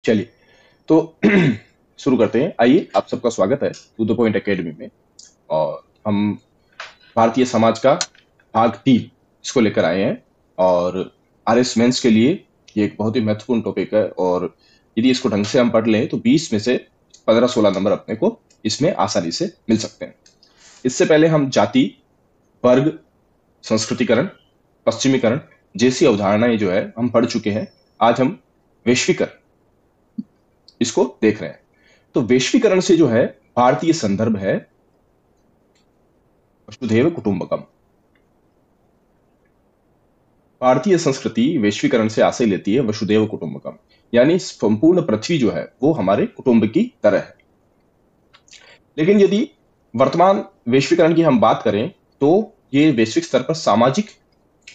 चलिए तो शुरू करते हैं। आइए, आप सबका स्वागत है टू द पॉइंट एकेडमी में। और हम भारतीय समाज का भाग 3 इसको लेकर आए हैं। और आरएस मेंस के लिए ये एक बहुत ही महत्वपूर्ण टॉपिक है। और यदि इसको ढंग से हम पढ़ लें तो 20 में से 15-16 नंबर अपने को इसमें आसानी से मिल सकते हैं। इससे पहले हम जाति, वर्ग, संस्कृतिकरण, पश्चिमीकरण जैसी अवधारणाएं जो है हम पढ़ चुके हैं। आज हम वैश्वीकरण इसको देख रहे हैं। तो वैश्वीकरण से जो है भारतीय संदर्भ है वसुधैव कुटुंबकम। भारतीय संस्कृति वैश्वीकरण से आशय लेती है वसुधैव कुटुंबकम, यानी संपूर्ण पृथ्वी जो है वो हमारे कुटुंब की तरह है। लेकिन यदि वर्तमान वैश्वीकरण की हम बात करें तो ये वैश्विक स्तर पर सामाजिक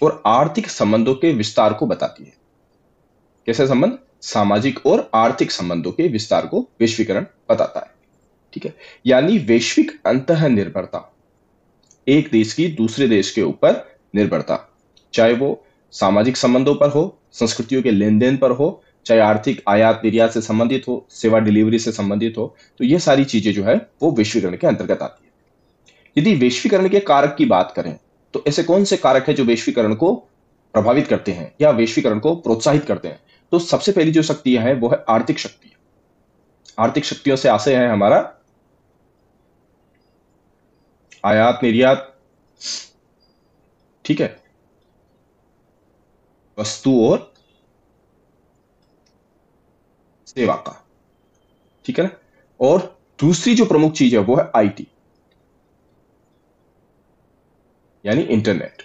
और आर्थिक संबंधों के विस्तार को बताती है। कैसे संबंध? सामाजिक और आर्थिक संबंधों के विस्तार को वैश्वीकरण बताता है। ठीक है, यानी वैश्विक अंतः निर्भरता, एक देश की दूसरे देश के ऊपर निर्भरता, चाहे वो सामाजिक संबंधों पर हो, संस्कृतियों के लेन देन पर हो, चाहे आर्थिक आयात निर्यात से संबंधित हो, सेवा डिलीवरी से संबंधित हो, तो ये सारी चीजें जो है वो वैश्वीकरण के अंतर्गत आती है। यदि वैश्वीकरण के कारक की बात करें तो ऐसे कौन से कारक है जो वैश्वीकरण को प्रभावित करते हैं या वैश्वीकरण को प्रोत्साहित करते हैं? तो सबसे पहली जो शक्ति है वो है आर्थिक शक्ति। आर्थिक शक्तियों से आशय है हमारा आयात निर्यात, ठीक है, वस्तु और सेवा का, ठीक है ना। और दूसरी जो प्रमुख चीज है वो है आईटी, यानी इंटरनेट।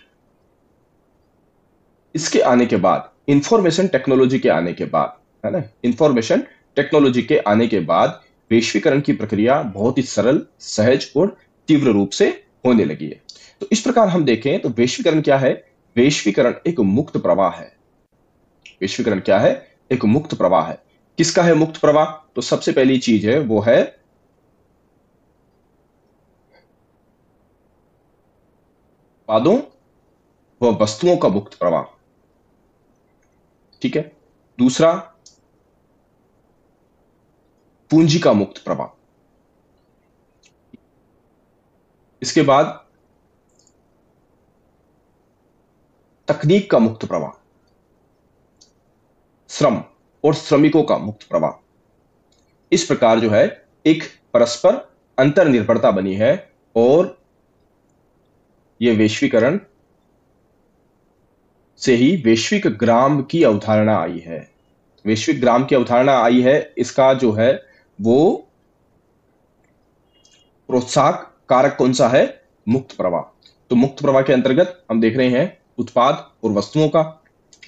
इसके आने के बाद इंफॉर्मेशन टेक्नोलॉजी के आने के बाद, है ना, इंफॉर्मेशन टेक्नोलॉजी के आने के बाद वैश्वीकरण की प्रक्रिया बहुत ही सरल, सहज और तीव्र रूप से होने लगी है। तो इस प्रकार हम देखें तो वैश्वीकरण क्या है? वैश्वीकरण एक मुक्त प्रवाह है। वैश्वीकरण क्या है? एक मुक्त प्रवाह है। किसका है मुक्त प्रवाह? तो सबसे पहली चीज है वो है उत्पादों व वस्तुओं का मुक्त प्रवाह, ठीक है। दूसरा, पूंजी का मुक्त प्रवाह। इसके बाद तकनीक का मुक्त प्रवाह, श्रम और श्रमिकों का मुक्त प्रवाह। इस प्रकार जो है एक परस्पर अंतर्निर्भरता बनी है। और यह वैश्वीकरण से ही वैश्विक ग्राम की अवधारणा आई है। वैश्विक ग्राम की अवधारणा आई है। इसका जो है वो प्रोत्साहक कारक कौन सा है? मुक्त प्रवाह। तो मुक्त प्रवाह के अंतर्गत हम देख रहे हैं उत्पाद और वस्तुओं का,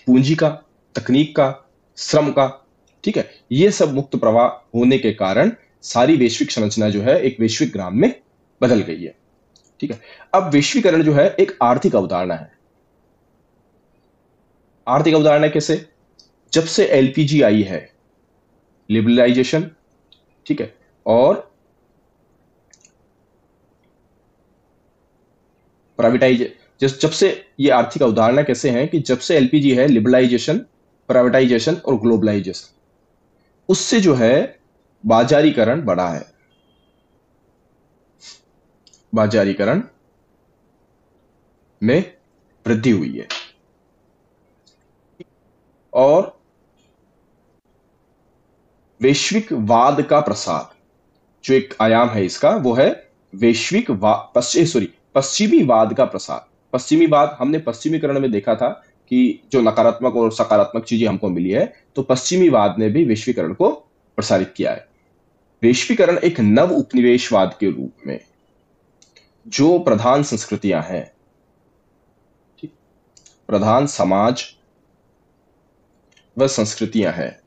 पूंजी का, तकनीक का, श्रम का, ठीक है। ये सब मुक्त प्रवाह होने के कारण सारी वैश्विक संरचना जो है एक वैश्विक ग्राम में बदल गई है, ठीक है। अब वैश्वीकरण जो है एक आर्थिक अवधारणा है। आर्थिक अवधारणा कैसे? जब से एलपीजी आई है, लिबरलाइजेशन, ठीक है, और प्राइवेटाइज, जब से ये आर्थिक अवधारणा कैसे है कि जब से एलपीजी है, लिबरलाइजेशन, प्राइवेटाइजेशन और ग्लोबलाइजेशन, उससे जो है बाजारीकरण बढ़ा है। बाजारीकरण में वृद्धि हुई है। और वैश्विकवाद का प्रसार, जो एक आयाम है इसका, वो है पश्चिमीवाद का प्रसार। पश्चिमीवाद हमने पश्चिमीकरण में देखा था कि जो नकारात्मक और सकारात्मक चीजें हमको मिली है, तो पश्चिमीवाद ने भी वैश्वीकरण को प्रसारित किया है। वैश्वीकरण एक नव उपनिवेशवाद के रूप में जो प्रधान संस्कृतियां हैं, प्रधान समाज व संस्कृतियां हैं,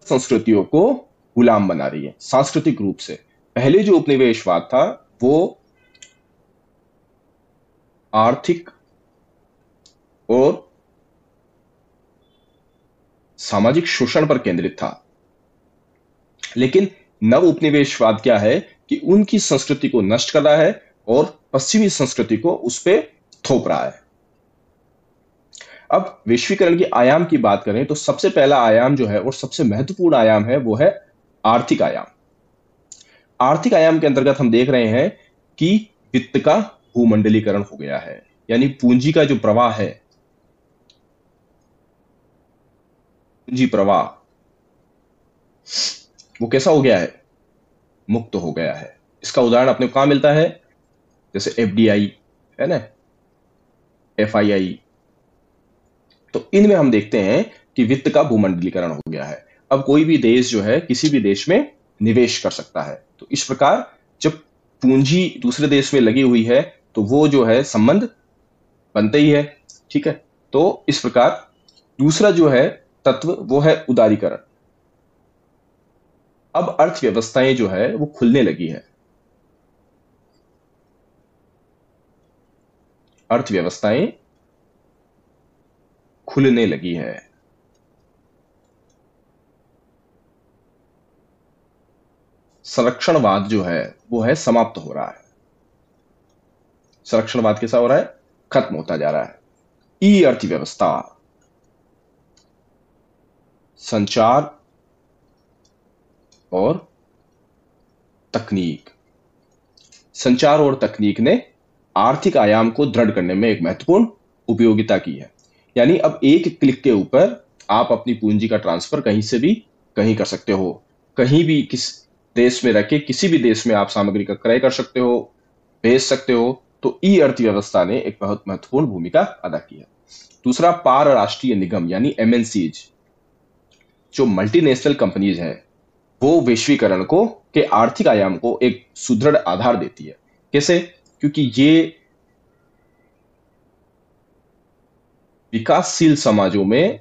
संस्कृतियों को गुलाम बना रही है सांस्कृतिक रूप से। पहले जो उपनिवेशवाद था वो आर्थिक और सामाजिक शोषण पर केंद्रित था। लेकिन नव उपनिवेशवाद क्या है कि उनकी संस्कृति को नष्ट कर रहा है और पश्चिमी संस्कृति को उस पर थोप रहा है। अब वैश्वीकरण की आयाम की बात करें तो सबसे पहला आयाम जो है और सबसे महत्वपूर्ण आयाम है वो है आर्थिक आयाम। आर्थिक आयाम के अंतर्गत हम देख रहे हैं कि वित्त का भूमंडलीकरण हो गया है, यानी पूंजी का जो प्रवाह है, पूंजी प्रवाह, वो कैसा हो गया है? मुक्त हो गया है। इसका उदाहरण अपने को कहां मिलता है? जैसे एफडीआई है ना, एफआईआई। तो इनमें हम देखते हैं कि वित्त का भूमंडलीकरण हो गया है। अब कोई भी देश जो है किसी भी देश में निवेश कर सकता है। तो इस प्रकार जब पूंजी दूसरे देश में लगी हुई है तो वो जो है संबंध बनते ही है। ठीक है, तो इस प्रकार दूसरा जो है तत्व वो है उदारीकरण। अब अर्थव्यवस्थाएं जो है वो खुलने लगी है। अर्थव्यवस्थाएं खुलने लगी है। संरक्षणवाद जो है वो है समाप्त हो रहा है। संरक्षणवाद कैसा हो रहा है? खत्म होता जा रहा है। ई अर्थव्यवस्था, संचार और तकनीक। संचार और तकनीक ने आर्थिक आयाम को दृढ़ करने में एक महत्वपूर्ण उपयोगिता की है। यानी अब एक क्लिक के ऊपर आप अपनी पूंजी का ट्रांसफर कहीं से भी कहीं कर सकते हो। कहीं भी किस देश में रह के किसी भी देश में आप सामग्री का क्रय कर सकते हो, भेज सकते हो। तो ई अर्थव्यवस्था ने एक बहुत महत्वपूर्ण भूमिका अदा की है। दूसरा, पार राष्ट्रीय निगम यानी एमएनसीज, जो मल्टीनेशनल कंपनीज हैं, वो वैश्वीकरण को के आर्थिक आयाम को एक सुदृढ़ आधार देती है। कैसे? क्योंकि ये विकासशील समाजों में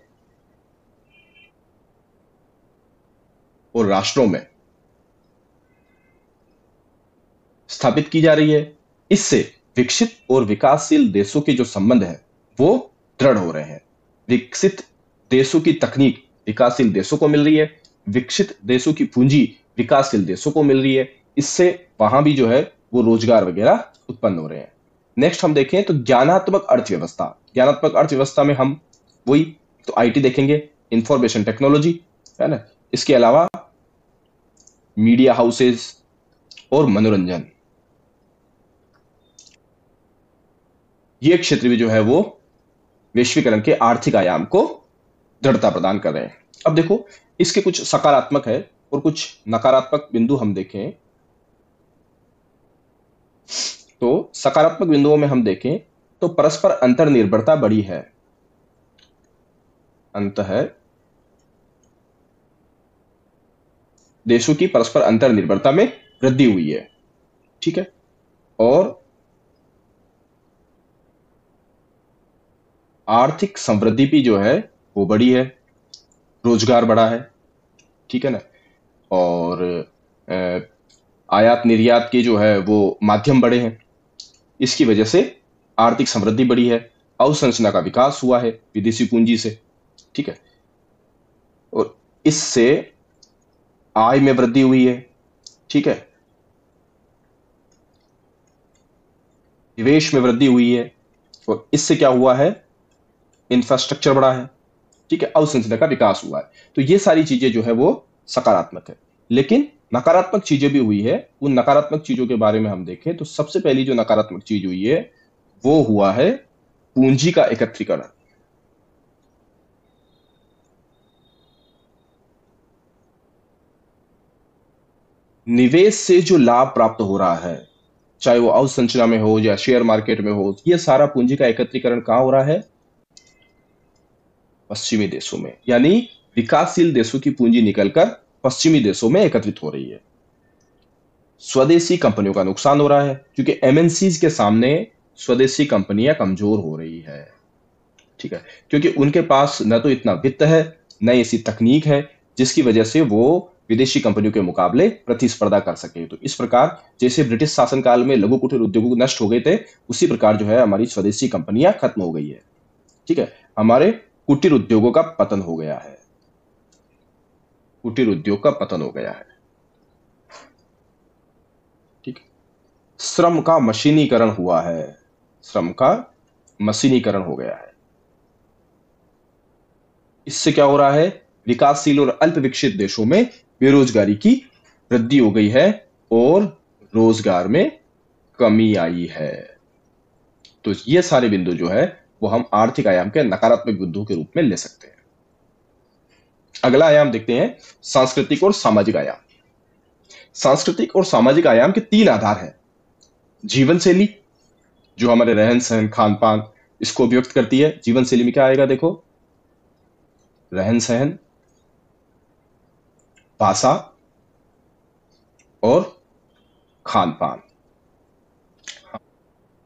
और राष्ट्रों में स्थापित की जा रही है। इससे विकसित और विकासशील देशों के जो संबंध है वो दृढ़ हो रहे हैं। विकसित देशों की तकनीक विकासशील देशों को मिल रही है, विकसित देशों की पूंजी विकासशील देशों को मिल रही है। इससे वहां भी जो है वो रोजगार वगैरह उत्पन्न हो रहे हैं। नेक्स्ट हम देखें तो ज्ञानात्मक अर्थव्यवस्था। ज्ञानात्मक अर्थव्यवस्था में हम वही तो आईटी देखेंगे, इंफॉर्मेशन टेक्नोलॉजी है ना। इसके अलावा मीडिया हाउसेस और मनोरंजन, ये क्षेत्र भी जो है वो वैश्वीकरण के आर्थिक आयाम को दृढ़ता प्रदान कर रहे हैं। अब देखो, इसके कुछ सकारात्मक है और कुछ नकारात्मक बिंदु हम देखें तो सकारात्मक बिंदुओं में हम देखें तो परस्पर अंतर्निर्भरता बढ़ी है। अंत है देशों की परस्पर अंतर्निर्भरता में वृद्धि हुई है। ठीक है, और आर्थिक समृद्धि भी जो है वो बढ़ी है, रोजगार बढ़ा है। ठीक है ना, और अ, आयात निर्यात के जो है वो माध्यम बढ़े हैं। इसकी वजह से आर्थिक समृद्धि बढ़ी है, अवसंरचना का विकास हुआ है विदेशी पूंजी से। ठीक है, और इससे आय में वृद्धि हुई है। ठीक है, निवेश में वृद्धि हुई है, और इससे क्या हुआ है? इंफ्रास्ट्रक्चर बढ़ा है। ठीक है, अवसंरचना का विकास हुआ है। तो ये सारी चीजें जो है वो सकारात्मक है। लेकिन नकारात्मक चीजें भी हुई है। उन नकारात्मक चीजों के बारे में हम देखें तो सबसे पहली जो नकारात्मक चीज हुई है वो हुआ है पूंजी का एकत्रीकरण। निवेश से जो लाभ प्राप्त हो रहा है, चाहे वो अवसंरचना में हो या शेयर मार्केट में हो, ये सारा पूंजी का एकत्रीकरण कहां हो रहा है? पश्चिमी देशों में। यानी विकासशील देशों की पूंजी निकलकर पश्चिमी देशों में एकत्रित हो रही है। स्वदेशी कंपनियों का नुकसान हो रहा है क्योंकि एमएनसीज के सामने स्वदेशी कंपनियां कमजोर हो रही है। ठीक है, क्योंकि उनके पास न तो इतना वित्त है, न ऐसी तकनीक है जिसकी वजह से वो विदेशी कंपनियों के मुकाबले प्रतिस्पर्धा कर सके। तो इस प्रकार जैसे ब्रिटिश शासनकाल में लघु कुटीर उद्योग नष्ट हो गए थे, उसी प्रकार जो है हमारी स्वदेशी कंपनियां खत्म हो गई है। ठीक है, हमारे कुटीर उद्योगों का पतन हो गया है। कुटीर उद्योग का पतन हो गया है। ठीक है, श्रम का मशीनीकरण हुआ है। श्रम का मशीनीकरण हो गया है। इससे क्या हो रहा है, विकासशील और अल्प विकसित देशों में बेरोजगारी की वृद्धि हो गई है और रोजगार में कमी आई है। तो ये सारे बिंदु जो है वो हम आर्थिक आयाम के नकारात्मक बिंदु के रूप में ले सकते हैं। अगला आयाम देखते हैं, सांस्कृतिक और सामाजिक आयाम। सांस्कृतिक और सामाजिक आयाम के तीन आधार हैं। जीवन शैली, जो हमारे रहन सहन खान पान इसको व्यक्त करती है। जीवन शैली में क्या आएगा, देखो, रहन सहन, भाषा और खान पान।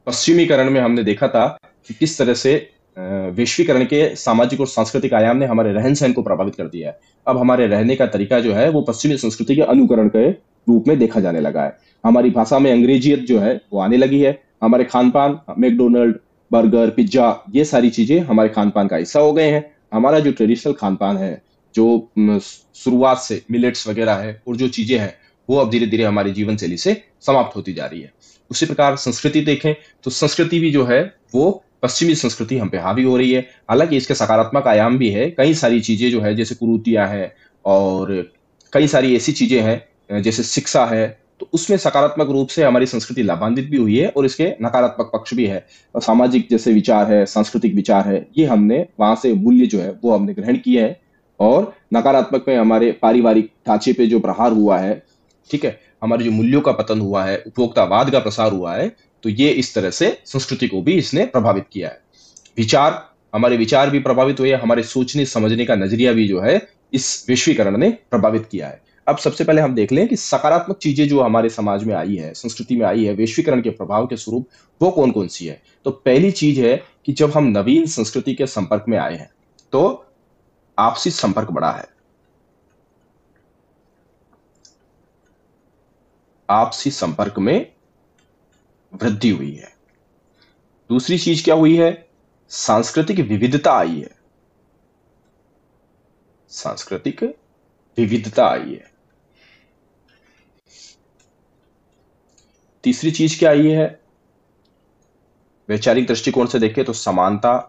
पश्चिमीकरण में हमने देखा था कि किस तरह से वैश्वीकरण के सामाजिक और सांस्कृतिक आयाम ने हमारे रहन सहन को प्रभावित कर दिया है। अब हमारे रहने का तरीका जो है वो पश्चिमी संस्कृति के अनुकरण के रूप में देखा जाने लगा है। हमारी भाषा में अंग्रेजियत जो है वो आने लगी है। हमारे खान पान, मैकडोनल्ड, बर्गर, पिज्जा, ये सारी चीजें हमारे खान पान का हिस्सा हो गए हैं। हमारा जो ट्रेडिशनल खान पान है, जो शुरुआत से मिलेट्स वगैरह है और जो चीजें हैं, वो अब धीरे धीरे हमारी जीवन शैली से समाप्त होती जा रही है। उसी प्रकार संस्कृति देखें तो संस्कृति भी जो है वो पश्चिमी संस्कृति हम पे हावी हो रही है। हालांकि इसके सकारात्मक आयाम भी है, कई सारी चीजें जो है जैसे कुरीतियां है और कई सारी ऐसी चीजें हैं जैसे शिक्षा है, तो उसमें सकारात्मक रूप से हमारी संस्कृति लाभान्वित भी हुई है और इसके नकारात्मक पक्ष भी है। और सामाजिक जैसे विचार है, सांस्कृतिक विचार है, ये हमने वहां से मूल्य जो है वो हमने ग्रहण किए हैं। और नकारात्मक में हमारे पारिवारिक ढांचे पे जो प्रहार हुआ है, ठीक है, हमारे जो मूल्यों का पतन हुआ है, उपभोक्तावाद का प्रसार हुआ है, तो ये इस तरह से संस्कृति को भी इसने प्रभावित किया है। विचार, हमारे विचार भी प्रभावित हुए, हमारे सोचने समझने का नजरिया भी जो है इस वैश्वीकरण ने प्रभावित किया है। अब सबसे पहले हम देख लें कि सकारात्मक चीजें जो हमारे समाज में आई है, संस्कृति में आई है वैश्वीकरण के प्रभाव के स्वरूप, वो कौन कौन सी है। तो पहली चीज है कि जब हम नवीन संस्कृति के संपर्क में आए हैं तो आपसी संपर्क बढ़ा है। आपसी संपर्क में वृद्धि हुई है। दूसरी चीज क्या हुई है, सांस्कृतिक विविधता आई है। सांस्कृतिक विविधता आई है। तीसरी चीज क्या आई है, वैचारिक दृष्टिकोण से देखें तो समानता,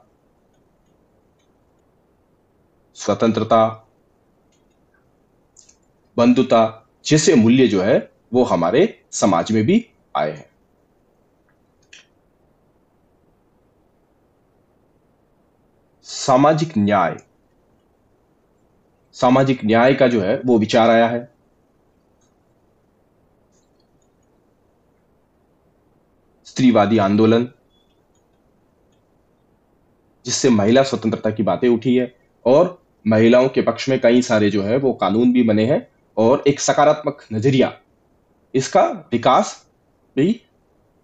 स्वतंत्रता, बंधुता जैसे मूल्य जो है वो हमारे समाज में भी आए हैं। सामाजिक न्याय, सामाजिक न्याय का जो है वो विचार आया है। स्त्रीवादी आंदोलन, जिससे महिला स्वतंत्रता की बातें उठी है और महिलाओं के पक्ष में कई सारे जो है वो कानून भी बने हैं और एक सकारात्मक नजरिया, इसका विकास भी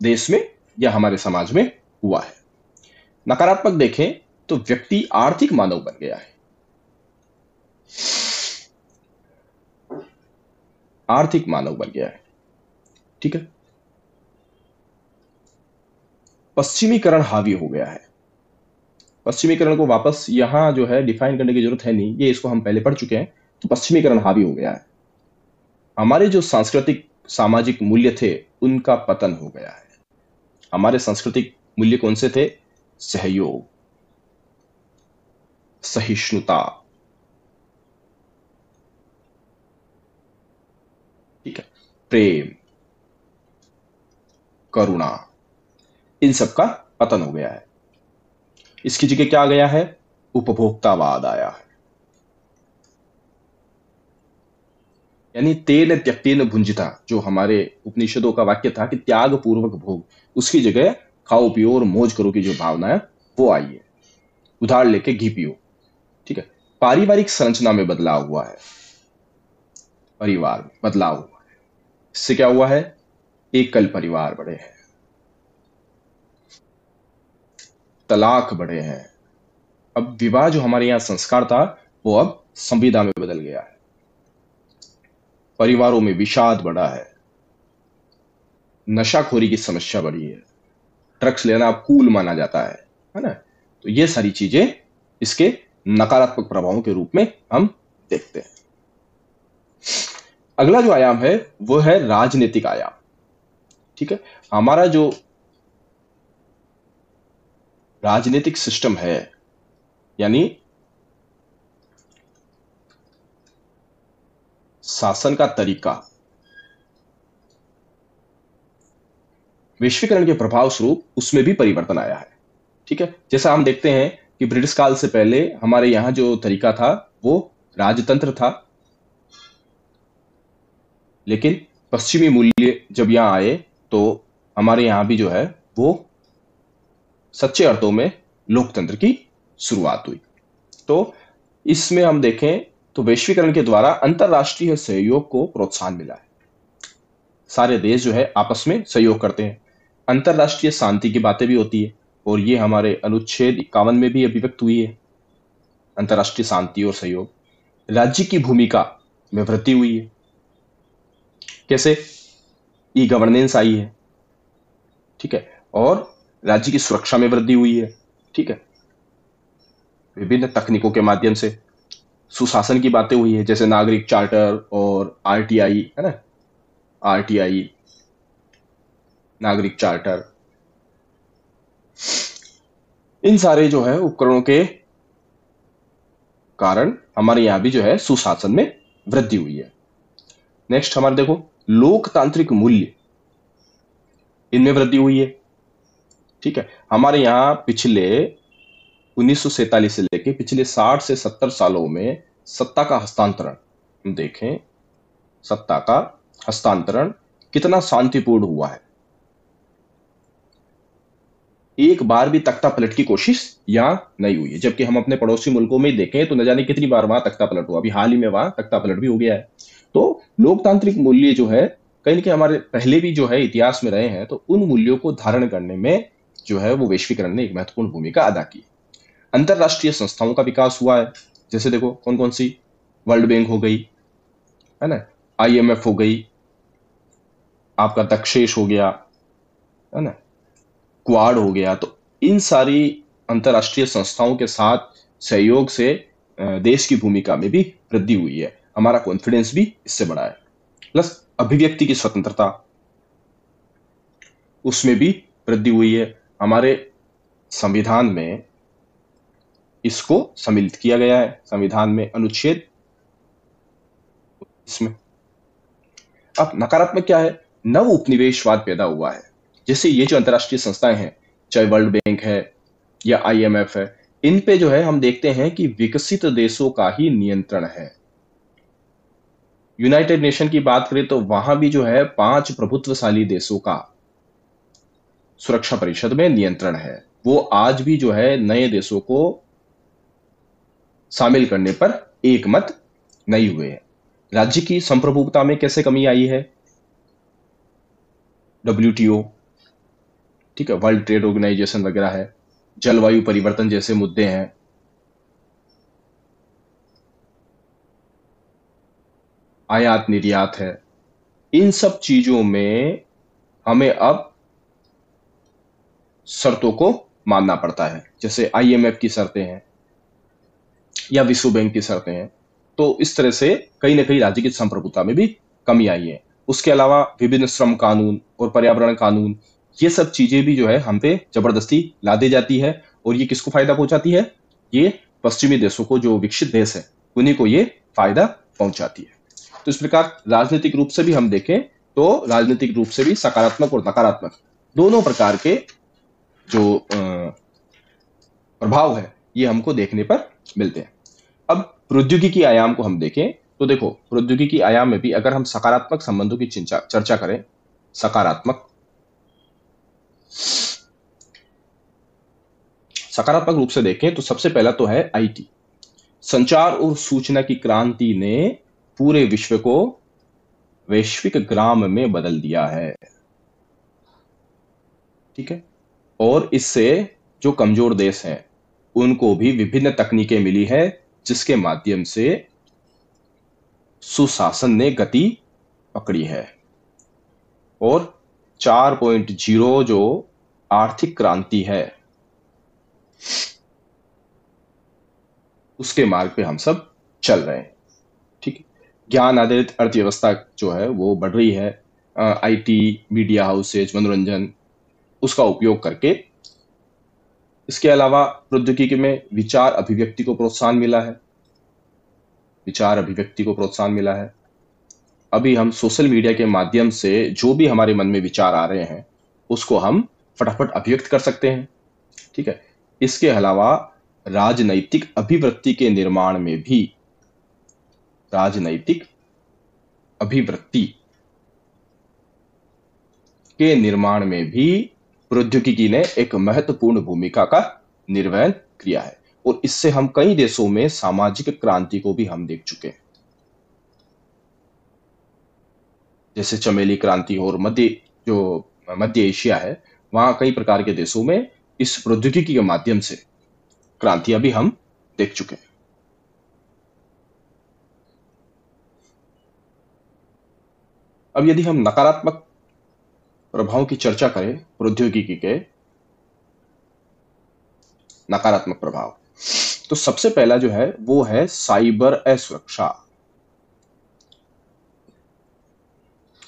देश में या हमारे समाज में हुआ है। नकारात्मक देखें तो व्यक्ति आर्थिक मानव बन गया है। आर्थिक मानव बन गया है, ठीक है। पश्चिमीकरण हावी हो गया है। पश्चिमीकरण को वापस यहां जो है डिफाइन करने की जरूरत है नहीं, ये इसको हम पहले पढ़ चुके हैं। तो पश्चिमीकरण हावी हो गया है। हमारे जो सांस्कृतिक सामाजिक मूल्य थे उनका पतन हो गया है। हमारे सांस्कृतिक मूल्य कौन से थे, सहयोग, सहिष्णुता, ठीक है, प्रेम, करुणा, इन सब का पतन हो गया है। इसकी जगह क्या आ गया है, उपभोक्तावाद आया है। यानी तेन त्यक्तेन भुंजिता, जो हमारे उपनिषदों का वाक्य था कि त्याग पूर्वक भोग, उसकी जगह खाओ पियो और मौज करो की जो भावना है वो आई है। उधार लेके घी पियो, ठीक है। पारिवारिक संरचना में बदलाव हुआ है, परिवार में बदलाव हुआ है। इससे क्या हुआ है, एकल परिवार बढ़े हैं, तलाक बढ़े हैं। अब विवाह जो हमारे यहाँ संस्कार था वो अब संविदा में बदल गया है। परिवारों में विषाद बढ़ा है, नशाखोरी की समस्या बढ़ी है, ड्रग्स लेना अब कूल माना जाता है ना। तो ये सारी चीजें इसके नकारात्मक प्रभावों के रूप में हम देखते हैं। अगला जो आयाम है वो है राजनीतिक आयाम, ठीक है। हमारा जो राजनीतिक सिस्टम है, यानी शासन का तरीका वैश्वीकरण के प्रभाव स्वरूप उसमें भी परिवर्तन आया है। ठीक है, जैसा हम देखते हैं कि ब्रिटिश काल से पहले हमारे यहाँ जो तरीका था वो राजतंत्र था, लेकिन पश्चिमी मूल्य जब यहाँ आए तो हमारे यहाँ भी जो है वो सच्चे अर्थों में लोकतंत्र की शुरुआत हुई। तो इसमें हम देखें तो वैश्वीकरण के द्वारा अंतरराष्ट्रीय सहयोग को प्रोत्साहन मिला है। सारे देश जो है आपस में सहयोग करते हैं, अंतरराष्ट्रीय शांति की बातें भी होती है, और ये हमारे अनुच्छेद 51 में भी अभिव्यक्त हुई है, अंतरराष्ट्रीय शांति और सहयोग। राज्य की भूमिका में वृद्धि हुई है, कैसे? ई गवर्नेंस आई है, ठीक है, और राज्य की सुरक्षा में वृद्धि हुई है, ठीक है, विभिन्न तकनीकों के माध्यम से सुशासन की बातें हुई है, जैसे नागरिक चार्टर और आरटीआई, है ना, आरटीआई नागरिक चार्टर, इन सारे जो है उपकरणों के कारण हमारे यहां भी जो है सुशासन में वृद्धि हुई है। नेक्स्ट हमारे देखो लोकतांत्रिक मूल्य, इनमें वृद्धि हुई है। ठीक है, हमारे यहाँ पिछले 1947 से लेके पिछले 60 से 70 सालों में सत्ता का हस्तांतरण, हम देखें सत्ता का हस्तांतरण कितना शांतिपूर्ण हुआ है। एक बार भी तख्ता पलट की कोशिश यहां नहीं हुई है, जबकि हम अपने पड़ोसी मुल्कों में देखें तो न जाने कितनी बार वहां तख्ता पलट हुआ। अभी हाल ही में वहां तख्ता पलट भी हो गया है। तो लोकतांत्रिक मूल्य जो है कहीं ना कहीं हमारे पहले भी जो है इतिहास में रहे हैं, तो उन मूल्यों को धारण करने में जो है वो वैश्वीकरण ने एक महत्वपूर्ण भूमिका अदा की। अंतरराष्ट्रीय संस्थाओं का विकास हुआ है, जैसे देखो कौन कौन सी, वर्ल्ड बैंक हो गई, है ना, आईएमएफ हो गई, आपका दक्षेश हो गया, है ना, क्वाड हो गया। तो इन सारी अंतरराष्ट्रीय संस्थाओं के साथ सहयोग से देश की भूमिका में भी वृद्धि हुई है, हमारा कॉन्फिडेंस भी इससे बढ़ा है। प्लस अभिव्यक्ति की स्वतंत्रता, उसमें भी वृद्धि हुई है। हमारे संविधान में इसको सम्मिलित किया गया है, संविधान में अनुच्छेद इसमें। अब नकारात्मक क्या है? नव उपनिवेशवाद पैदा हुआ है, जैसे ये जो अंतरराष्ट्रीय संस्थाएं हैं, चाहे वर्ल्ड बैंक है या आईएमएफ है, इन पे जो है हम देखते हैं कि विकसित देशों का ही नियंत्रण है। यूनाइटेड नेशन की बात करें तो वहां भी जो है 5 प्रभुत्वशाली देशों का सुरक्षा परिषद में नियंत्रण है। वो आज भी जो है नए देशों को शामिल करने पर एक मत नहीं हुए हैं। राज्य की संप्रभुता में कैसे कमी आई है? डब्ल्यूटीओ, ठीक है, वर्ल्ड ट्रेड ऑर्गेनाइजेशन वगैरह है, जलवायु परिवर्तन जैसे मुद्दे हैं, आयात निर्यात है, इन सब चीजों में हमें अब शर्तों को मानना पड़ता है, जैसे आईएमएफ की शर्तें हैं या विश्व बैंक की शर्तें हैं। तो इस तरह से कहीं ना कहीं राज्य की संप्रभुता में भी कमी आई है। उसके अलावा विभिन्न श्रम कानून और पर्यावरण कानून, ये सब चीजें भी जो है हम पे जबरदस्ती ला दी जाती है, और ये किसको फायदा पहुंचाती है? ये पश्चिमी देशों को, जो विकसित देश है उन्हीं को ये फायदा पहुंचाती है। तो इस प्रकार राजनीतिक रूप से भी हम देखें तो राजनीतिक रूप से भी सकारात्मक और नकारात्मक दोनों प्रकार के जो प्रभाव है ये हमको देखने पर मिलते हैं। अब प्रौद्योगिकी आयाम को हम देखें तो देखो प्रौद्योगिकी आयाम में भी अगर हम सकारात्मक संबंधों की चर्चा करें, सकारात्मक रूप से देखें तो सबसे पहला तो है आईटी। संचार और सूचना की क्रांति ने पूरे विश्व को वैश्विक ग्राम में बदल दिया है, ठीक है, और इससे जो कमजोर देश हैं उनको भी विभिन्न तकनीकें मिली है, जिसके माध्यम से सुशासन ने गति पकड़ी है, और 4.0 जो आर्थिक क्रांति है उसके मार्ग पे हम सब चल रहे हैं, ठीक है। ज्ञान आधारित अर्थव्यवस्था जो है वो बढ़ रही है, आईटी, मीडिया हाउसेज, मनोरंजन, उसका उपयोग करके। इसके अलावा प्रौद्योगिकी में विचार अभिव्यक्ति को प्रोत्साहन मिला है, विचार अभिव्यक्ति को प्रोत्साहन मिला है। अभी हम सोशल मीडिया के माध्यम से जो भी हमारे मन में विचार आ रहे हैं उसको हम फटाफट अभिव्यक्त कर सकते हैं। ठीक है। इसके अलावा राजनैतिक अभिवृत्ति के निर्माण में भी, राजनैतिक अभिवृत्ति के निर्माण में भी प्रौद्योगिकी ने एक महत्वपूर्ण भूमिका का निर्वहन किया है, और इससे हम कई देशों में सामाजिक क्रांति को भी हम देख चुके हैं, जैसे चमेली क्रांति, और मध्य एशिया है, वहां कई प्रकार के देशों में इस प्रौद्योगिकी के माध्यम से क्रांतियां भी हम देख चुके हैं। अब यदि हम नकारात्मक प्रभाव की चर्चा करें प्रौद्योगिकी के नकारात्मक प्रभाव, तो सबसे पहला जो है वो है साइबर असुरक्षा।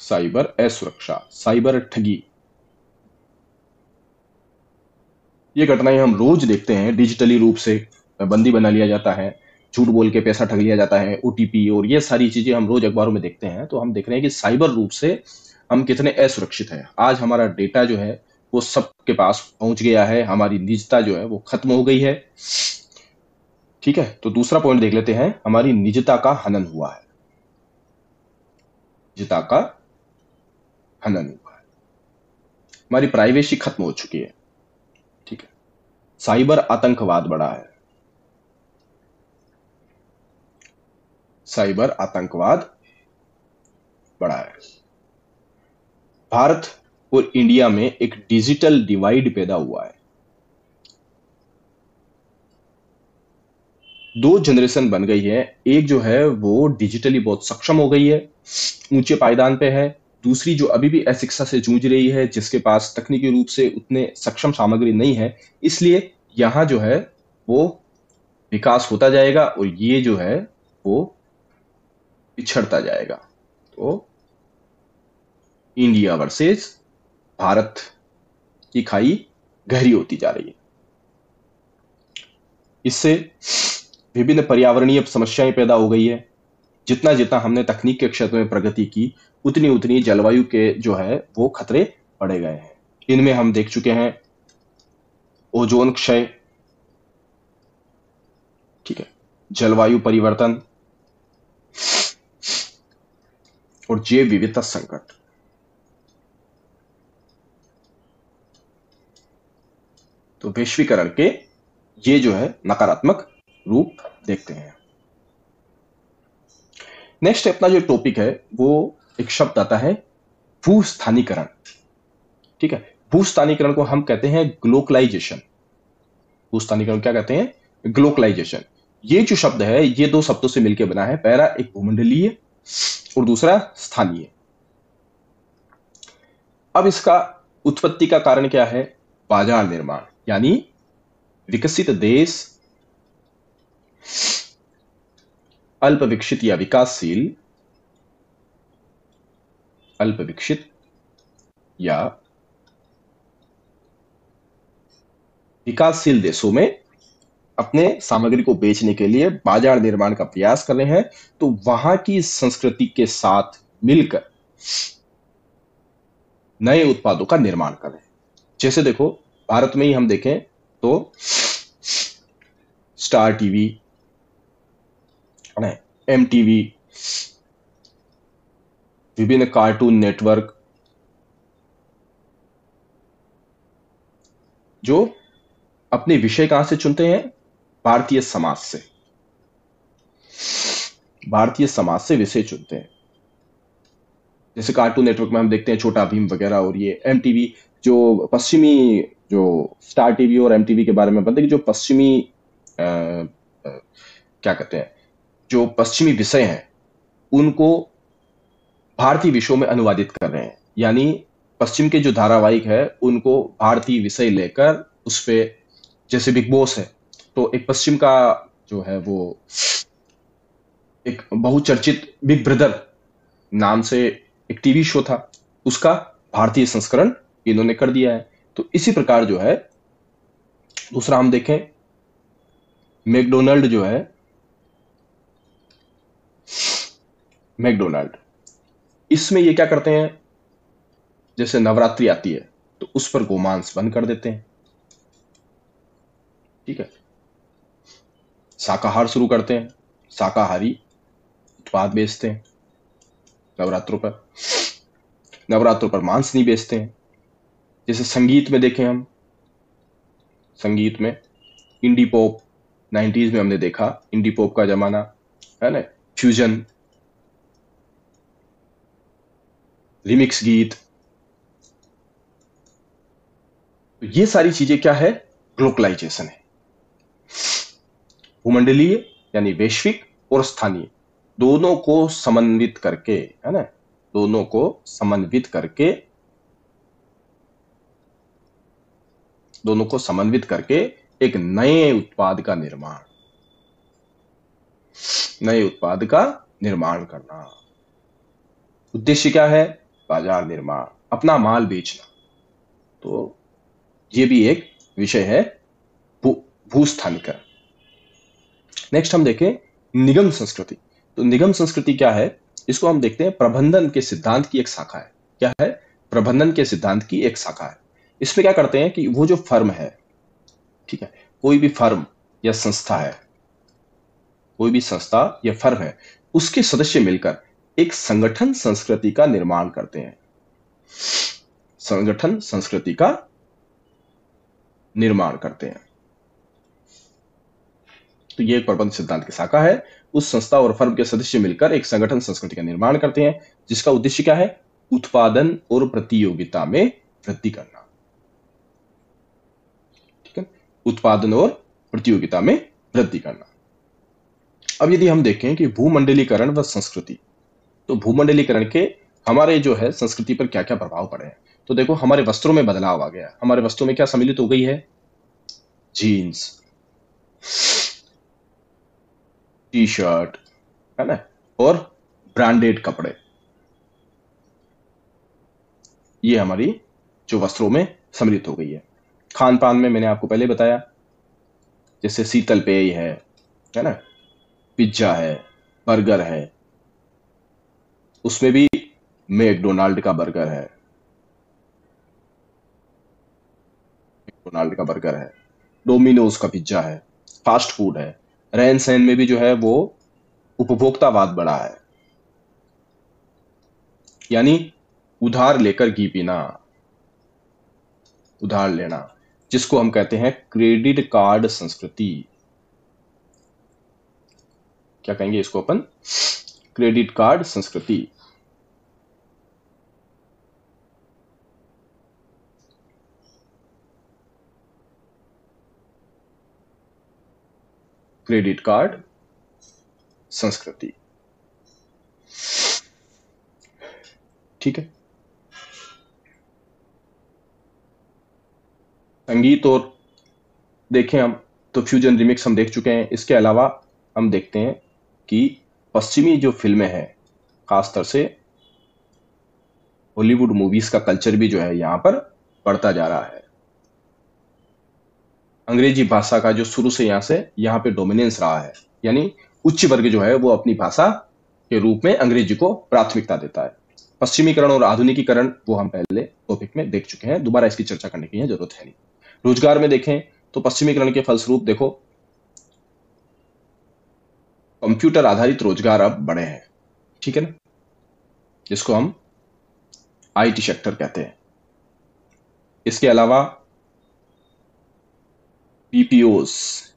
साइबर असुरक्षा, साइबर ठगी। ये घटनाएं हम रोज देखते हैं। डिजिटली रूप से बंदी बना लिया जाता है, झूठ बोल के पैसा ठग लिया जाता है, ओटीपी, और ये सारी चीजें हम रोज अखबारों में देखते हैं। तो हम देख रहे हैं कि साइबर रूप से हम कितने असुरक्षित हैं। आज हमारा डेटा जो है वो सबके पास पहुंच गया है, हमारी निजता जो है वो खत्म हो गई है। ठीक है। तो दूसरा पॉइंट देख लेते हैं, हमारी निजता का हनन हुआ है। निजता का हनन हुआ है, हमारी प्राइवेसी खत्म हो चुकी है। ठीक है। साइबर आतंकवाद बढ़ा है। साइबर आतंकवाद बढ़ा है। भारत और इंडिया में एक डिजिटल डिवाइड पैदा हुआ है। दो जनरेशन बन गई है। एक जो है वो डिजिटली बहुत सक्षम हो गई है, ऊंचे पायदान पे है। दूसरी जो अभी भी अशिक्षा से जूझ रही है, जिसके पास तकनीकी रूप से उतने सक्षम सामग्री नहीं है। इसलिए यहाँ जो है वो विकास होता जाएगा और ये जो है वो पिछड़ता जाएगा। तो इंडिया वर्सेस भारत की खाई गहरी होती जा रही है। इससे विभिन्न पर्यावरणीय समस्याएं पैदा हो गई है। जितना जितना हमने तकनीक के क्षेत्र में प्रगति की, उतनी उतनी जलवायु के जो है वो खतरे बढ़े गए हैं। इनमें हम देख चुके हैं ओजोन क्षय, ठीक है, जलवायु परिवर्तन और जैव विविधता संकट। तो वैश्वीकरण के ये जो है नकारात्मक रूप देखते हैं। नेक्स्ट अपना जो टॉपिक है वो एक शब्द आता है भूस्थानीकरण। ठीक है। भूस्थानीकरण को हम कहते हैं ग्लोकलाइजेशन। भूस्थानीकरण क्या कहते हैं? ग्लोकलाइजेशन। ये जो शब्द है ये दो शब्दों से मिलकर बना है। पहला एक भूमंडलीय और दूसरा स्थानीय। अब इसका उत्पत्ति का कारण क्या है? बाजार निर्माण, यानी विकसित देश अल्प विकसित या विकासशील, अल्प विकसित या विकासशील देशों में अपने सामग्री को बेचने के लिए बाजार निर्माण का प्रयास कर रहे हैं। तो वहां की संस्कृति के साथ मिलकर नए उत्पादों का निर्माण कर रहे हैं। जैसे देखो, भारत में ही हम देखें तो स्टार टीवी, एमटीवी, विभिन्न कार्टून नेटवर्क जो अपने विषय कहां से चुनते हैं? भारतीय समाज से। भारतीय समाज से विषय चुनते हैं। जैसे कार्टून नेटवर्क में हम देखते हैं छोटा भीम वगैरह, और ये एमटीवी जो पश्चिमी, जो स्टार टीवी और एमटीवी के बारे में बताते हैं कि जो पश्चिमी क्या कहते हैं, जो पश्चिमी विषय हैं उनको भारतीय विषयों में अनुवादित कर रहे हैं। यानी पश्चिम के जो धारावाहिक है उनको भारतीय विषय लेकर उस पे, जैसे बिग बॉस है तो एक पश्चिम का जो है वो एक बहुचर्चित बिग ब्रदर नाम से एक टीवी शो था, उसका भारतीय संस्करण इन्होंने कर दिया है। तो इसी प्रकार जो है, दूसरा हम देखें मैकडोनल्ड जो है, मैकडोनल्ड इसमें ये क्या करते हैं, जैसे नवरात्रि आती है तो उस पर गोमांस बंद कर देते हैं, ठीक है। शाकाहार शुरू करते हैं, शाकाहारी उत्पाद बेचते हैं नवरात्रों पर। नवरात्रों पर मांस नहीं बेचते हैं। जैसे संगीत में देखें हम, संगीत में इंडी पॉप 90s में हमने देखा, इंडी पॉप का जमाना है ना, फ्यूजन, रिमिक्स गीत, तो ये सारी चीजें क्या है, ग्लोबलाइजेशन है। भूमंडलीय यानी वैश्विक और स्थानीय दोनों को समन्वित करके, है ना, दोनों को समन्वित करके, दोनों को समन्वित करके एक नए उत्पाद का निर्माण, नए उत्पाद का निर्माण करना। उद्देश्य क्या है, बाजार निर्माण, अपना माल बेचना। तो ये भी एक विषय है भूस्थानिकरण। नेक्स्ट हम देखें निगम संस्कृति। तो निगम संस्कृति क्या है, इसको हम देखते हैं प्रबंधन के सिद्धांत की एक शाखा है। क्या है, प्रबंधन के सिद्धांत की एक शाखा है। इसमें क्या करते हैं कि वो जो फर्म है, ठीक है, कोई भी फर्म या संस्था है, कोई भी संस्था या फर्म है, उसके सदस्य मिलकर एक संगठन संस्कृति का निर्माण करते हैं, संगठन संस्कृति का निर्माण करते हैं। तो ये एक प्रबंध सिद्धांत की शाखा है। उस संस्था और फर्म के सदस्य मिलकर एक संगठन संस्कृति का निर्माण करते हैं, जिसका उद्देश्य क्या है, उत्पादन और प्रतियोगिता में वृद्धि करना, ठीक है, उत्पादन और प्रतियोगिता में वृद्धि करना। अब यदि हम देखें कि भूमंडलीकरण व संस्कृति, तो भूमंडलीकरण के हमारे जो है संस्कृति पर क्या क्या प्रभाव पड़े हैं। तो देखो हमारे वस्त्रों में बदलाव आ गया। हमारे वस्त्रों में क्या सम्मिलित हो गई है, जीन्स, टी शर्ट, है ना, और ब्रांडेड कपड़े, ये हमारी जो वस्त्रों में सम्मिलित हो गई है। खान पान में मैंने आपको पहले बताया, जैसे शीतल पेय है ना, पिज्जा है, बर्गर है, उसमें भी मैकडोनाल्ड का बर्गर है, मैकडोनाल्ड का बर्गर है, डोमिनोज का पिज्जा है, फास्ट फूड है। रहन सहन में भी जो है वो उपभोक्तावाद बढ़ा है, यानी उधार लेकर घी पीना, उधार लेना, जिसको हम कहते हैं क्रेडिट कार्ड संस्कृति। क्या कहेंगे इसको अपन, क्रेडिट कार्ड संस्कृति। क्रेडिट कार्ड संस्कृति, ठीक है। संगीत और देखें हम तो फ्यूजन रिमिक्स हम देख चुके हैं। इसके अलावा हम देखते हैं कि पश्चिमी जो फिल्में हैं, खासतौर से हॉलीवुड मूवीज का कल्चर भी जो है यहाँ पर बढ़ता जा रहा है। अंग्रेजी भाषा का जो शुरू से यहाँ पे डोमिनेंस रहा है, यानी उच्च वर्ग जो है वो अपनी भाषा के रूप में अंग्रेजी को प्राथमिकता देता है। पश्चिमीकरण और आधुनिकीकरण वो हम पहले टॉपिक में देख चुके हैं, दोबारा इसकी चर्चा करने की जरूरत है नहीं। रोजगार में देखें तो पश्चिमीकरण के फलस्वरूप देखो कंप्यूटर आधारित रोजगार अब बढ़े हैं, ठीक है ना, जिसको हम आईटी सेक्टर कहते हैं। इसके अलावा बीपीओस,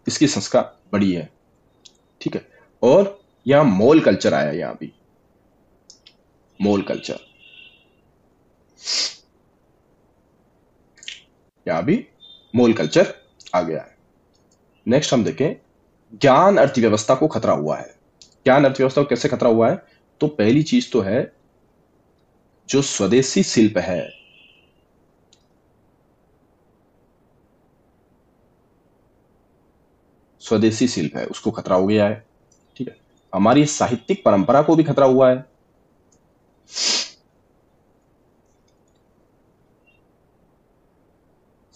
इसकी संख्या बड़ी है, ठीक है। और यहां मॉल कल्चर आया, यहां भी मॉल कल्चर, यहां भी मॉल कल्चर आ गया है। नेक्स्ट हम देखें ज्ञान अर्थव्यवस्था को खतरा हुआ है। ज्ञान अर्थव्यवस्था को कैसे खतरा हुआ है, तो पहली चीज तो है जो स्वदेशी शिल्प है, स्वदेशी शिल्प है उसको खतरा हो गया है, ठीक है। हमारी साहित्यिक परंपरा को भी खतरा हुआ है,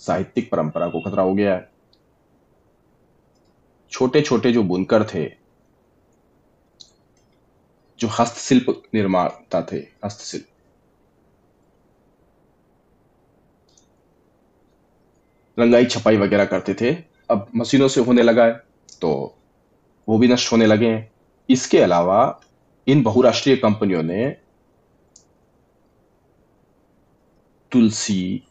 साहित्यिक परंपरा को खतरा हो गया है। छोटे छोटे जो बुनकर थे, जो हस्तशिल्प निर्माता थे, हस्तशिल्प, रंगाई छपाई वगैरह करते थे, अब मशीनों से होने लगा है, तो वो भी नष्ट होने लगे हैं। इसके अलावा इन बहुराष्ट्रीय कंपनियों ने तुलसी,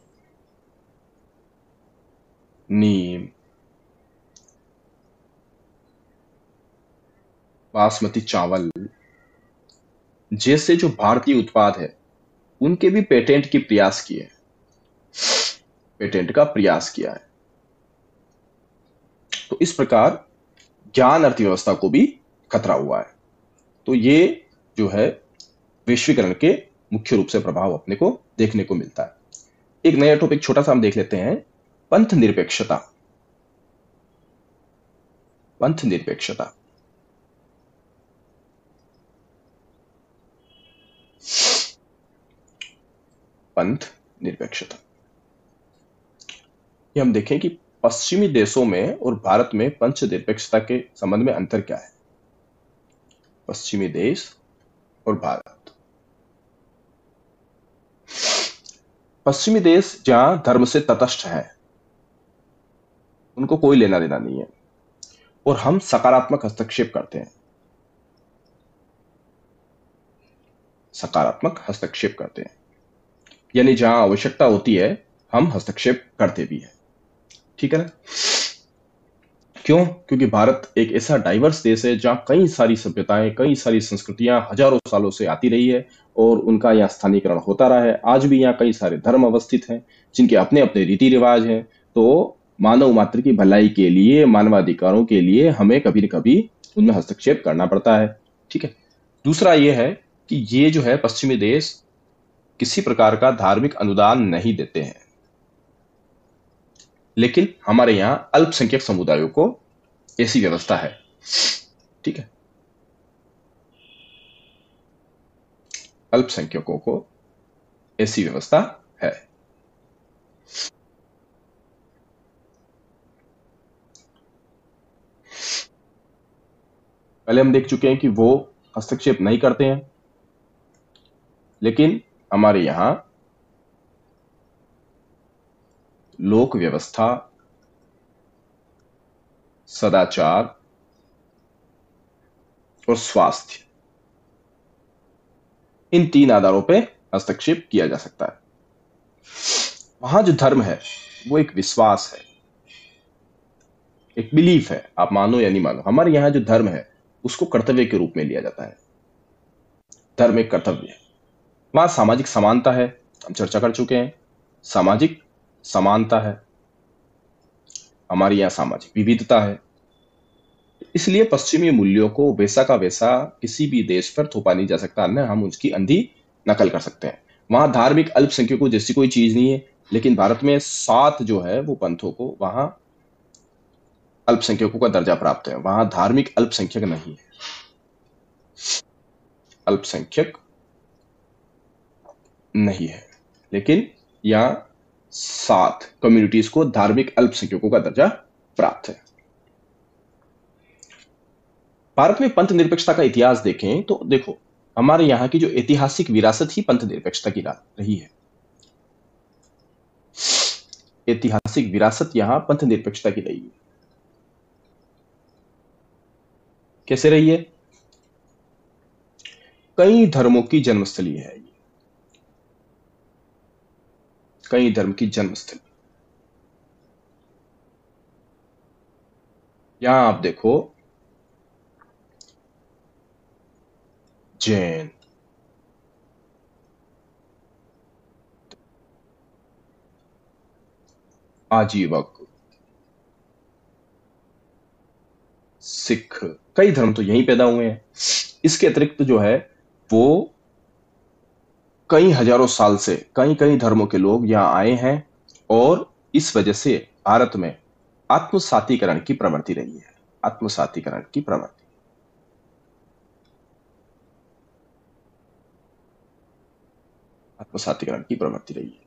नीम, बासमती चावल जैसे जो भारतीय उत्पाद है उनके भी पेटेंट का प्रयास किया है। तो इस प्रकार ज्ञान अर्थव्यवस्था को भी खतरा हुआ है। तो ये जो है वैश्वीकरण के मुख्य रूप से प्रभाव अपने को देखने को मिलता है। एक नया टॉपिक छोटा सा हम देख लेते हैं, पंथ निरपेक्षता। पंथ निरपेक्षता पंथ निरपेक्षता ये हम देखें कि पश्चिमी देशों में और भारत में पंथ निरपेक्षता के संबंध में अंतर क्या है। पश्चिमी देश और भारत, पश्चिमी देश जहां धर्म से तटस्थ है, उनको कोई लेना देना नहीं है, और हम सकारात्मक हस्तक्षेप करते हैं, सकारात्मक हस्तक्षेप करते हैं, यानी जहां आवश्यकता होती है हम हस्तक्षेप करते भी हैं। ठीक है ना? क्यों? क्योंकि भारत एक ऐसा डाइवर्स देश है जहां कई सारी सभ्यताएं, कई सारी संस्कृतियां हजारों सालों से आती रही है और उनका यहाँ स्थानीकरण होता रहा है। आज भी यहाँ कई सारे धर्म अवस्थित हैं जिनके अपने अपने रीति रिवाज हैं। तो मानव मात्र की भलाई के लिए, मानवाधिकारों के लिए हमें कभी न कभी उनमें हस्तक्षेप करना पड़ता है। ठीक है। दूसरा ये है कि ये जो है पश्चिमी देश किसी प्रकार का धार्मिक अनुदान नहीं देते हैं, लेकिन हमारे यहां अल्पसंख्यक समुदायों को ऐसी व्यवस्था है। ठीक है, अल्पसंख्यकों को ऐसी व्यवस्था है। पहले हम देख चुके हैं कि वो हस्तक्षेप नहीं करते हैं, लेकिन हमारे यहां लोक व्यवस्था, सदाचार और स्वास्थ्य, इन 3 आधारों पे हस्तक्षेप किया जा सकता है। वहां जो धर्म है वो एक विश्वास है, एक बिलीफ है, आप मानो या नहीं मानो। हमारे यहाँ जो धर्म है उसको कर्तव्य के रूप में लिया जाता है। धर्म एक कर्तव्य है। वहां सामाजिक समानता है, हम चर्चा कर चुके हैं, सामाजिक समानता है। हमारे यहाँ सामाजिक विविधता है। इसलिए पश्चिमी मूल्यों को वैसा का वैसा किसी भी देश पर थोपा नहीं जा सकता, अन्य हम उसकी अंधी नकल कर सकते हैं। वहां धार्मिक अल्पसंख्यकों जैसी कोई चीज नहीं है, लेकिन भारत में 7 जो है वो पंथों को वहां अल्पसंख्यकों का दर्जा प्राप्त है। वहां धार्मिक अल्पसंख्यक नहीं है, अल्पसंख्यक नहीं है, लेकिन यहाँ 7 कम्युनिटीज को धार्मिक अल्पसंख्यकों का दर्जा प्राप्त है। भारत में पंथ निरपेक्षता का इतिहास देखें तो देखो, हमारे यहाँ की जो ऐतिहासिक विरासत ही पंथ निरपेक्षता की रही है। ऐतिहासिक विरासत यहाँ पंथ निरपेक्षता की रही है। कैसे रही है? कई धर्मों की जन्मस्थली है ये, कई धर्म की जन्मस्थली। यहां आप देखो, जैन, आजीवक, सिख, कई धर्म तो यहीं पैदा हुए हैं। इसके अतिरिक्त जो है वो कई हजारों साल से कई कई धर्मों के लोग यहाँ आए हैं और इस वजह से भारत में आत्मसातीकरण की प्रवृत्ति रही है। आत्मसातीकरण की प्रवृत्ति, आत्मसातीकरण की प्रवृत्ति रही है।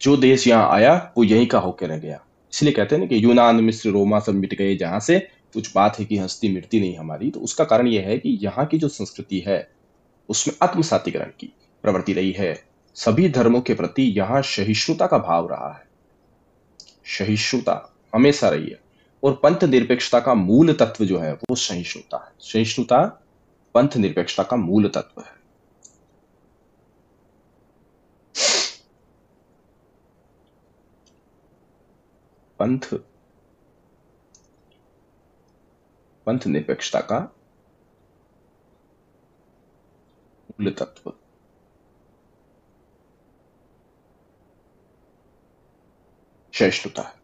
जो देश यहाँ आया वो यहीं का होकर रह गया। इसलिए कहते हैं ना कि यूनान, मिस्र, रोमा सब मिट गए जहां से कुछ बात है कि हस्ती मिटती नहीं हमारी, तो उसका कारण यह है कि यहाँ की जो संस्कृति है उसमें आत्मसातीकरण की प्रवृत्ति रही है। सभी धर्मों के प्रति यहाँ सहिष्णुता का भाव रहा है, सहिष्णुता हमेशा रही है। और पंथ निरपेक्षता का मूल तत्व जो है वो सहिष्णुता है। सहिष्णुता पंथ निरपेक्षता का मूल तत्व है। पंथ पंथ निरपेक्षता का मूल तत्व सहिष्णुता है।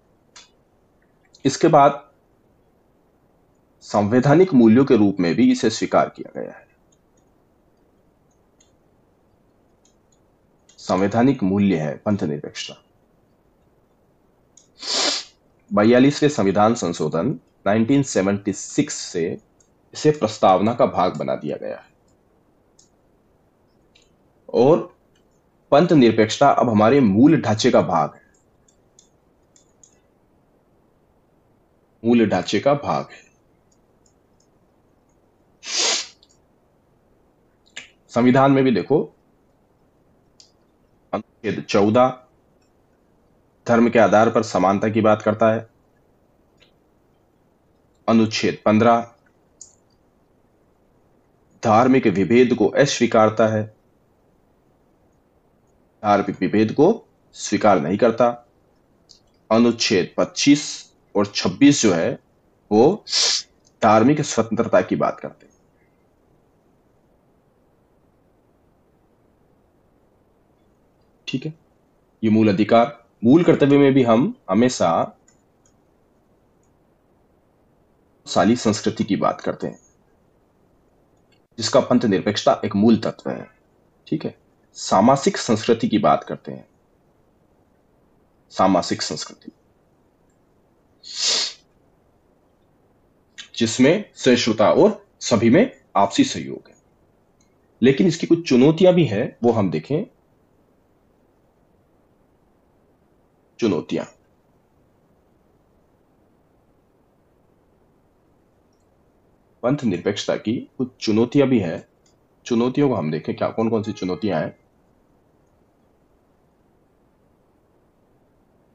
इसके बाद संवैधानिक मूल्यों के रूप में भी इसे स्वीकार किया गया है। संवैधानिक मूल्य है पंथ निरपेक्षता। 42वें संविधान संशोधन 1976 से इसे प्रस्तावना का भाग बना दिया गया है। और पंथ निरपेक्षता अब हमारे मूल ढांचे का भाग है। मूल ढांचे का भाग है। संविधान में भी देखो, अनुच्छेद 14 धर्म के आधार पर समानता की बात करता है। अनुच्छेद 15 धार्मिक विभेद को अस्वीकारता है, धार्मिक विभेद को स्वीकार नहीं करता। अनुच्छेद 25 और 26 जो है वो धार्मिक स्वतंत्रता की बात करते हैं। ठीक है, ये मूल अधिकार। मूल कर्तव्य में भी हम हमेशा साली संस्कृति की बात करते हैं, जिसका पंथ निरपेक्षता एक मूल तत्व है। ठीक है, सामासिक संस्कृति की बात करते हैं। सामासिक संस्कृति जिसमें सहिष्णुता और सभी में आपसी सहयोग है। लेकिन इसकी कुछ चुनौतियां भी हैं, वो हम देखें। चुनौतियां, पंथ निरपेक्षता की कुछ चुनौतियां भी हैं। चुनौतियों को हम देखें, क्या कौन कौन सी चुनौतियां हैं।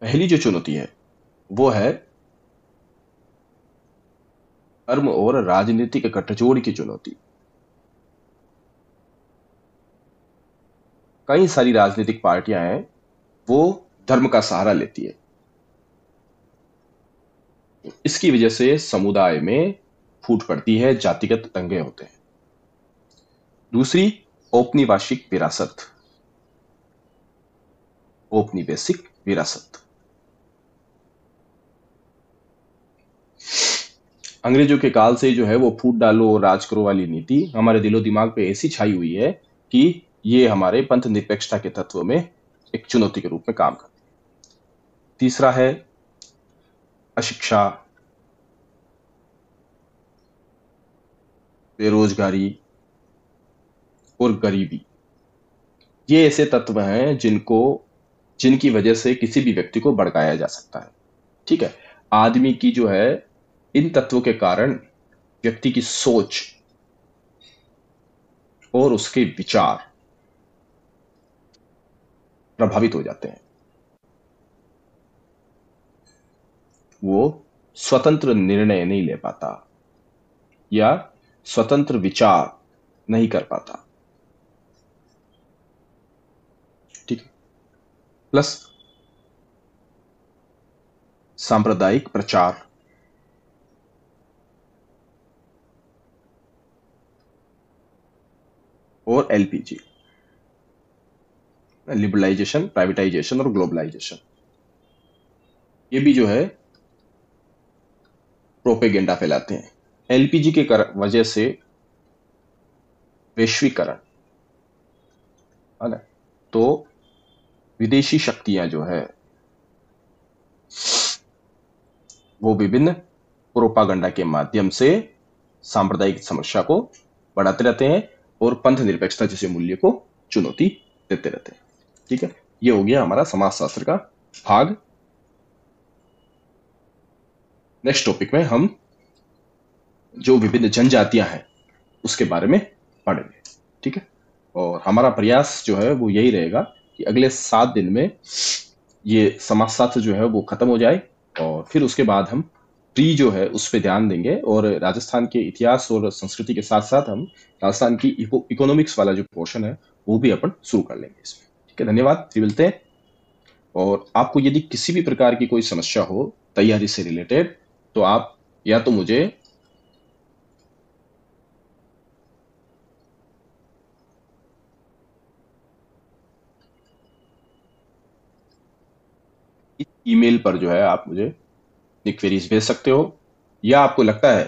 पहली जो चुनौती है वो है धर्म और राजनीतिक गठजोड़ की चुनौती। कई सारी राजनीतिक पार्टियां हैं वो धर्म का सहारा लेती है। इसकी वजह से समुदाय में फूट पड़ती है, जातिगत दंगे होते हैं। दूसरी, औपनिवेशिक विरासत। औपनिवेशिक विरासत, अंग्रेजों के काल से जो है वो फूट डालो और राज करो वाली नीति हमारे दिलो दिमाग पे ऐसी छाई हुई है कि ये हमारे पंथ निरपेक्षता के तत्व में एक चुनौती के रूप में काम करती है। तीसरा है अशिक्षा, बेरोजगारी और गरीबी। ये ऐसे तत्व हैं जिनकी वजह से किसी भी व्यक्ति को भड़काया जा सकता है। ठीक है, आदमी की जो है इन तत्वों के कारण व्यक्ति की सोच और उसके विचार प्रभावित हो जाते हैं। वो स्वतंत्र निर्णय नहीं ले पाता या स्वतंत्र विचार नहीं कर पाता। ठीक है, प्लस सांप्रदायिक प्रचार, और एलपीजी, लिबरलाइजेशन, प्राइवेटाइजेशन और ग्लोबलाइजेशन, ये भी जो है प्रोपेगेंडा फैलाते हैं। एलपीजी के वजह से वैश्वीकरण है ना, तो विदेशी शक्तियां जो है वो विभिन्न प्रोपागंडा के माध्यम से सांप्रदायिक समस्या को बढ़ाते रहते हैं और पंथ निरपेक्षता जैसे मूल्य को चुनौती देते रहते हैं। ठीक है, ये हो गया हमारा समाजशास्त्र का भाग। नेक्स्ट टॉपिक में हम जो विभिन्न जनजातियां हैं उसके बारे में पढ़ेंगे। ठीक है, और हमारा प्रयास जो है वो यही रहेगा कि अगले 7 दिन में ये समाजशास्त्र जो है वो खत्म हो जाए, और फिर उसके बाद हम प्री जो है उस पर ध्यान देंगे, और राजस्थान के इतिहास और संस्कृति के साथ साथ हम राजस्थान की इकोनॉमिक्स वाला जो पोर्शन है वो भी अपन शुरू कर लेंगे इसमें। ठीक है, धन्यवाद, फिर मिलते हैं। और आपको यदि किसी भी प्रकार की कोई समस्या हो तैयारी से रिलेटेड, तो आप या तो मुझे ईमेल पर जो है आप मुझे क्वेरीज भेज सकते हो, या आपको लगता है